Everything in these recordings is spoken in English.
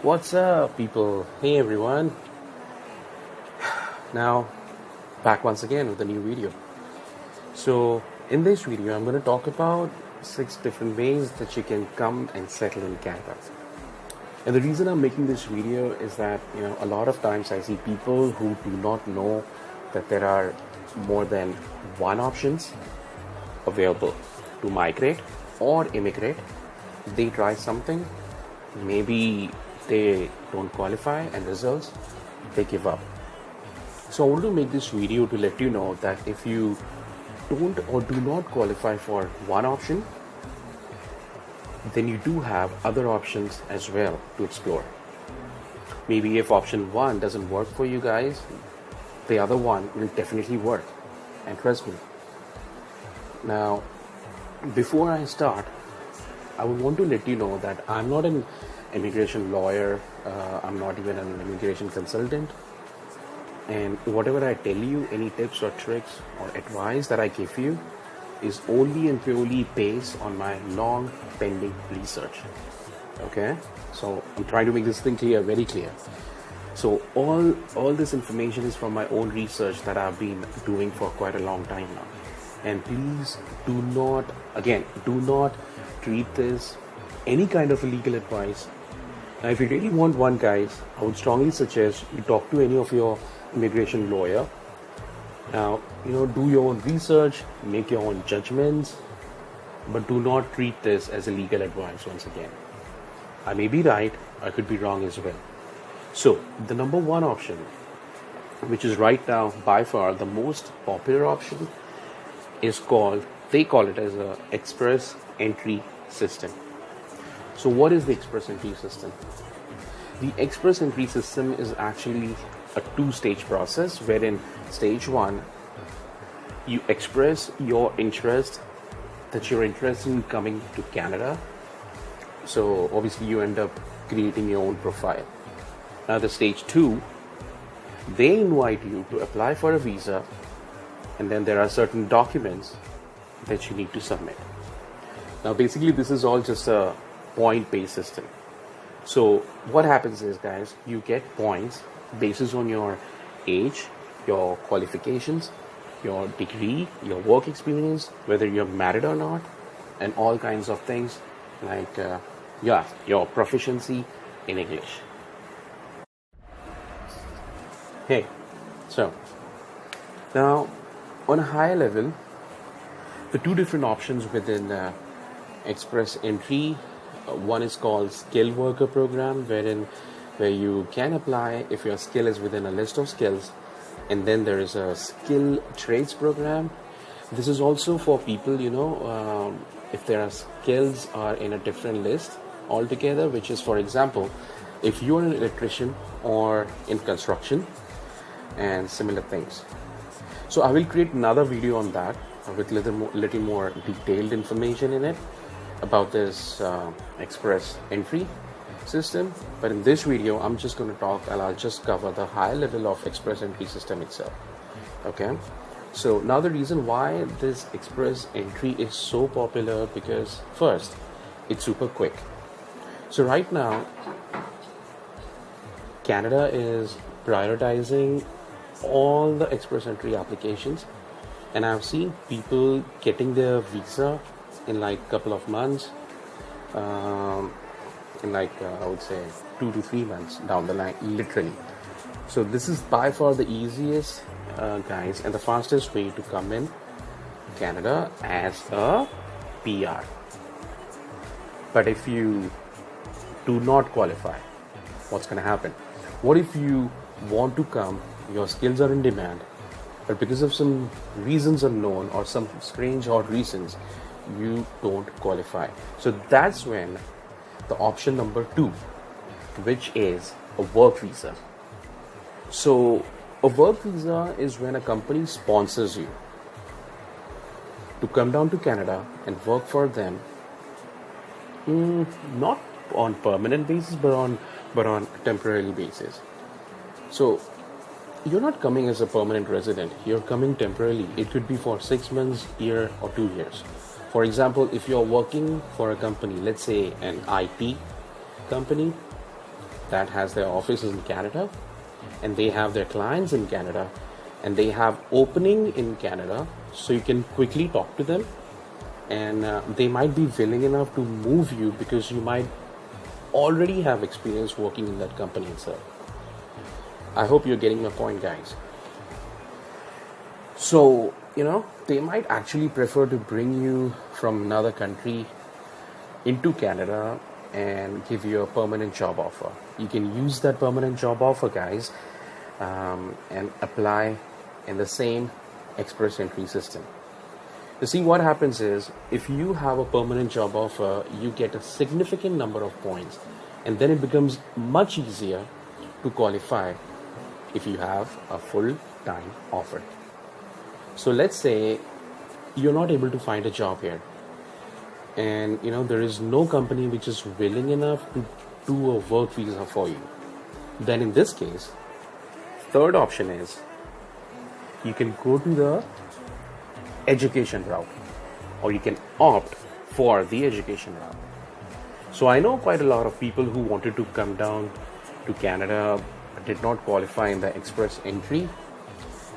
What's up, people? Hey, everyone. Now, back once again with a new video. So, in this video, I'm going to talk about 6 different ways that you can come and settle in Canada. And the reason I'm making this video is that, a lot of times I see people who do not know that there are more than one options available to migrate or immigrate. They try something, maybe they don't qualify, and results, they give up. So I want to make this video to let you know that if you don't or do not qualify for one option, then you do have other options as well to explore. Maybe if option 1 doesn't work for you guys, the other one will definitely work, and trust me. Now, before I start, I would want to let you know that I'm not an immigration lawyer, I'm not even an immigration consultant, and whatever I tell you, any tips or tricks or advice that I give you is only and purely based on my long pending research. Okay, so I'm trying to make this thing clear, very clear. So all this information is from my own research that I've been doing for quite a long time now. And please do not treat this any kind of legal advice. Now, if you really want one, guys, I would strongly suggest you talk to any of your immigration lawyer. Now, do your own research, make your own judgments, but do not treat this as a legal advice once again. I may be right, I could be wrong as well. So, the number one option, which is right now by far the most popular option, they call it as a express entry system. So what is the express entry system? The express entry system is actually a 2-stage process, wherein stage 1, you express your interest, that you're interested in coming to Canada. So obviously you end up creating your own profile. Now the stage 2, they invite you to apply for a visa, and then there are certain documents that you need to submit. Now basically this is all just a point-based system. So what happens is, guys, you get points based on your age, your qualifications, your degree, your work experience, whether you're married or not, and all kinds of things like your proficiency in English. Hey, so now on a higher level, the 2 different options within express entry, one is called skilled worker program, where you can apply if your skill is within a list of skills, and then there is a skill trades program. This is also for people, if their skills are in a different list altogether, which is, for example, if you're an electrician or in construction and similar things. So I will create another video on that with little more detailed information in it about this express entry system. But in this video, I'm just going to I'll just cover the high level of express entry system itself. Okay, so now the reason why this express entry is so popular, because first, it's super quick. So right now, Canada is prioritizing all the express entry applications, and I've seen people getting their visa in like a couple of months, in I would say 2 to 3 months down the line, literally. So this is by far the easiest, guys, and the fastest way to come in Canada as a PR. But if you do not qualify, what's going to happen? What if you want to come, your skills are in demand, but because of some reasons unknown or some strange odd reasons, you don't qualify? So that's when the option number 2, which is a work visa. So a work visa is when a company sponsors you to come down to Canada and work for them, not on permanent basis, but on temporary basis. So you're not coming as a permanent resident, you're coming temporarily. It could be for 6 months, year, or 2 years. For example, if you're working for a company, let's say an IT company, that has their offices in Canada, and they have their clients in Canada, and they have opening in Canada, so you can quickly talk to them, and they might be willing enough to move you because you might already have experience working in that company itself. I hope you're getting my point, guys. So, they might actually prefer to bring you from another country into Canada and give you a permanent job offer. You can use that permanent job offer, guys, and apply in the same express entry system. You see, what happens is, if you have a permanent job offer, you get a significant number of points, and then it becomes much easier to qualify if you have a full-time offer. So let's say you're not able to find a job here, and there is no company which is willing enough to do a work visa for you. Then in this case, third option is you can go to the education route, or you can opt for the education route. So I know quite a lot of people who wanted to come down to Canada but did not qualify in the express entry,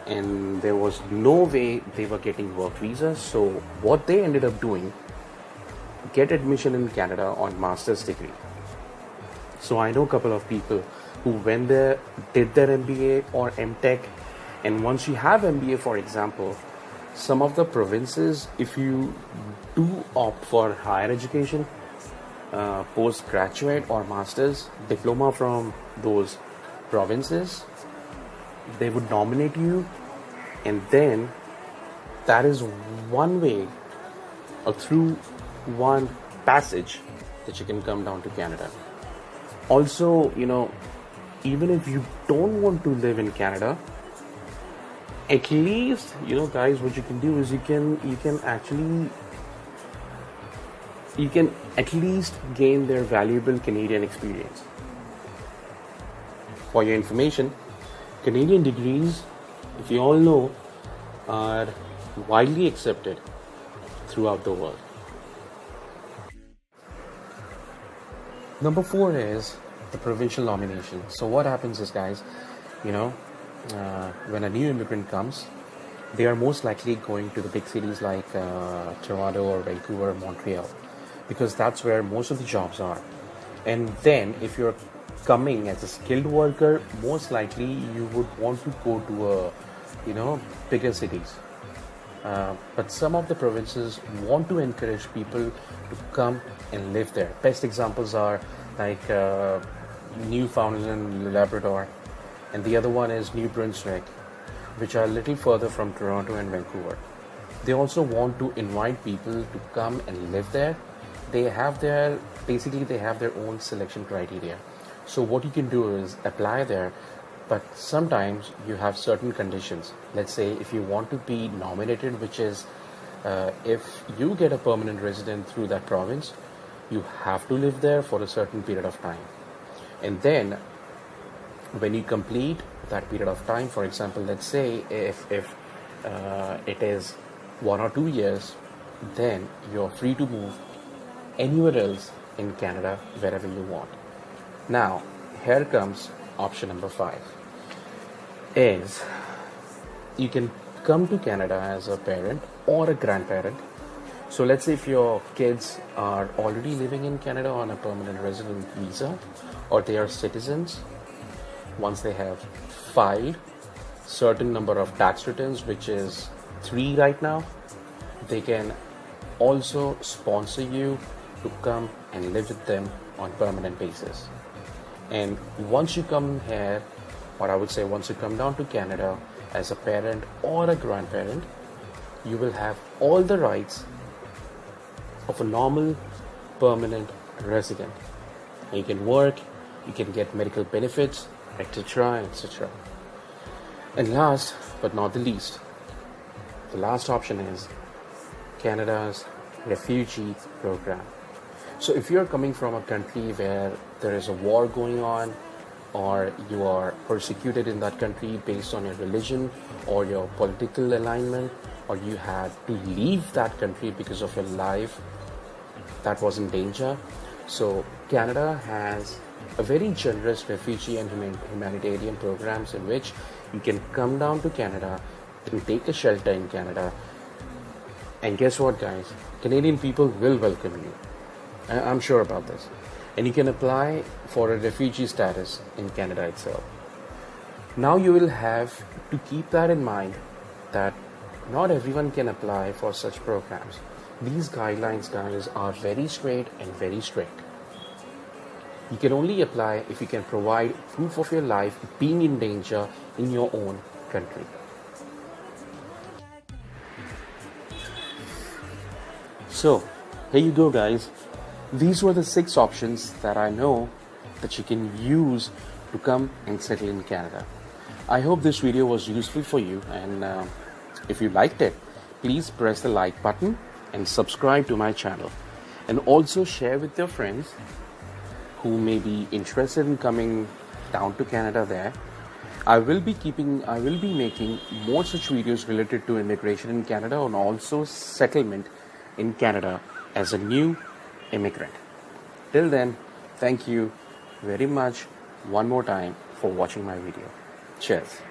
and there was no way they were getting work visas. So what they ended up doing, get admission in Canada on master's degree. So I know a couple of people who went there, did their MBA or MTech, and once you have MBA, for example, some of the provinces, if you do opt for higher education, postgraduate or master's diploma from those provinces, they would nominate you, and then that is one way or through one passage that you can come down to Canada. Also, even if you don't want to live in Canada, at least, guys, what you can do is you can at least gain their valuable Canadian experience. For your information, Canadian degrees, if you all know, are widely accepted throughout the world. Number 4 is the provincial nomination. So what happens is, guys, when a new immigrant comes, they are most likely going to the big cities like Toronto or Vancouver, Montreal, because that's where most of the jobs are. And then if you're coming as a skilled worker, most likely you would want to go to bigger cities. But some of the provinces want to encourage people to come and live there. Best examples are like Newfoundland, Labrador, and the other one is New Brunswick, which are a little further from Toronto and Vancouver. They also want to invite people to come and live there. They have their own selection criteria. So what you can do is apply there, but sometimes you have certain conditions. Let's say if you want to be nominated, which is if you get a permanent resident through that province, you have to live there for a certain period of time. And then when you complete that period of time, for example, let's say if it is 1 or 2 years, then you're free to move anywhere else in Canada wherever you want. Now, here comes option number 5, is you can come to Canada as a parent or a grandparent. So let's say if your kids are already living in Canada on a permanent resident visa, or they are citizens, once they have filed certain number of tax returns, which is 3 right now, they can also sponsor you to come and live with them on permanent basis. And once you come here, or I would say once you come down to Canada as a parent or a grandparent, you will have all the rights of a normal permanent resident. And you can work, you can get medical benefits, etc., etc. And last but not the least, the last option is Canada's refugee program. So if you're coming from a country where there is a war going on, or you are persecuted in that country based on your religion or your political alignment, or you had to leave that country because of your life that was in danger, so Canada has a very generous refugee and humanitarian programs in which you can come down to Canada and take a shelter in Canada. And guess what, guys? Canadian people will welcome you. I'm sure about this. And you can apply for a refugee status in Canada itself. Now you will have to keep that in mind that not everyone can apply for such programs. These guidelines, guys, are very straight and very strict. You can only apply if you can provide proof of your life being in danger in your own country. So, here you go, guys. These were the 6 options that I know that you can use to come and settle in Canada. I hope this video was useful for you, and if you liked it, please press the like button and subscribe to my channel. And also share with your friends who may be interested in coming down to Canada there. I will be making more such videos related to immigration in Canada and also settlement in Canada as a new immigrant. Till then, thank you very much one more time for watching my video. Cheers.